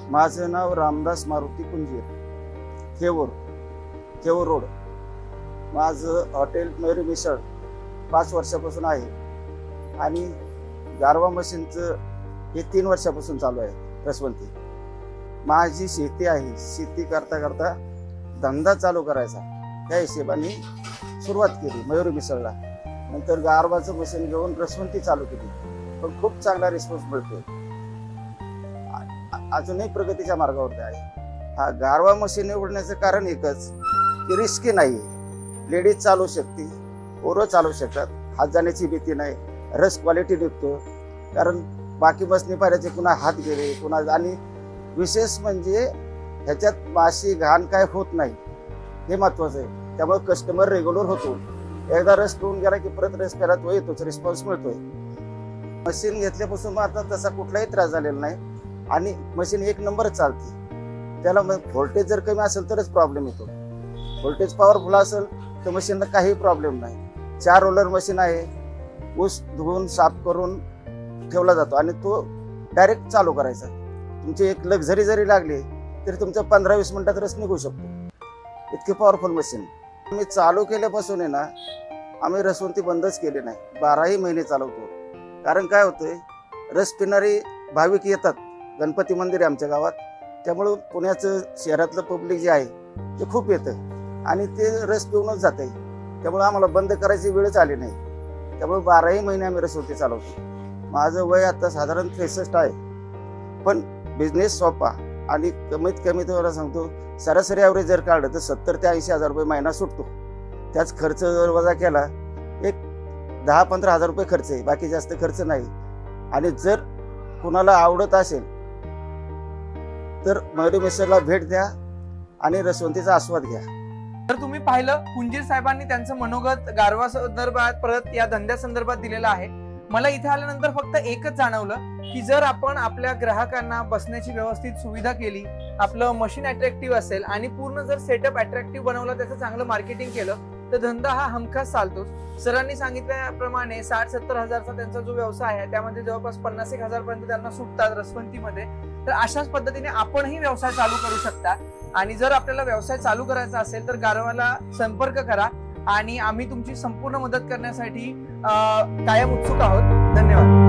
माझं नाव रामदास मारुती कुंजीर, केवूर रोड। माझं हॉटेल मयुरी मिसळ 5 वर्षापासून आहे आणि गारवा मशीनचं हे 3 वर्षापासून चालू आहे रसवंती। माझी शेती आहे, शेती करता करता धंदा चालू करायचा त्या हिशोबाने सुरुवात केली मयुरी मिसळला। नंतर गारवाचं मशीन घेऊन रसवंती चालू केली, पण खूप चांगला रिस्पॉन्स मिळतोय। अजूनही प्रगतीच्या मार्गावर आहे। हा गारवा मशीन निवडण्याचं कारण एकच की रिस्की नाही, लेडीज चालू शकते, पोरं चालू शकतात, हात जाण्याची भीती नाही, रस क्वालिटी निघतो। कारण बाकी बसणी पाहिजे कुणा हात गेले कुणा, आणि विशेष म्हणजे ह्याच्यात माशी घाण काय होत नाही हे महत्वाचं आहे। त्यामुळे कस्टमर रेग्युलर होतो, एकदा रस पिऊन गेला की परत रस प्यायला तो येतोच, रिस्पॉन्स मिळतोय। मशीन घेतल्यापासून आता तसा कुठलाही त्रास झालेला नाही आणि मशीन 1 नंबर चालते। त्याला व्होल्टेज जर कमी असेल तरच प्रॉब्लेम येतो, व्होल्टेज पॉवरफुल असेल तर मशीनला काही प्रॉब्लेम नाही। 4 रोलर मशीन आहे, ऊस धुवून साफ करून ठेवला जातो आणि तो डायरेक्ट चालू करायचा। तुमची एक लक्झरी जरी लागली तरी तुमचं 15-20 मिनिटात रस निघू शकतो, इतकी पॉवरफुल मशीन। आम्ही चालू केल्यापासून आहे ना, आम्ही रसवंती बंदच केली नाही, 12ही महिने चालवतो। कारण काय होतंय, रस पिणारी भाविक येतात, गणपती मंदिर आहे आमच्या गावात, त्यामुळं पुण्याचं शहरातलं पब्लिक जे आहे ते खूप येतं आणि ते रस पिऊनच जाते। त्यामुळे आम्हाला बंद करायची वेळच आली नाही, त्यामुळे 12ही महिने आम्ही रसवंती चालवतो। माझं वय आता साधारण 63 आहे, पण बिझनेस सोपा आणि कमीत कमी तुम्हाला सांगतो, सरासरी ॲव्हरेज जर काढलं तर 70 ते 80 हजार रुपये महिना सुटतो। त्याच खर्च जर वजा केला एक 10-15 हजार रुपये खर्च आहे, बाकी जास्त खर्च नाही। आणि जर कुणाला आवडत असेल तर मयुरी मिसळला भेट द्या आणि रसवंतीचा आस्वाद घ्या। तर तुम्ही पाहिलं, कुंजीर साहेबांनी त्यांचं मनोगत गारवा संदर्भात परत या धंद्या संदर्भात दिलेलं आहे। मला इथे आल्यानंतर फक्त एकच जाणवलं की जर आपण आपल्या ग्राहकांना बसण्याची व्यवस्थित सुविधा केली, आपलं मशीन अट्रॅक्टिव्ह असेल आणि पूर्ण जर सेटअप अट्रॅक्टिव्ह बनवलं, त्याचं चांगलं मार्केटिंग केलं तर धंदा हा हमखास चालतो। सरांनी सांगितल्याप्रमाणे 60-70 हजारचा त्यांचा जो व्यवसाय आहे त्यामध्ये जवळपास 50-1 हजार पर्यंत त्यांना सुटतात रसवंतीमध्ये। तर अशाच पद्धतीने आपणही व्यवसाय चालू करू शकता आणि जर आपल्याला व्यवसाय चालू करायचा असेल तर गारवाला संपर्क करा आणि आम्ही तुमची संपूर्ण मदत करण्यासाठी कायम उत्सुक आहोत। धन्यवाद।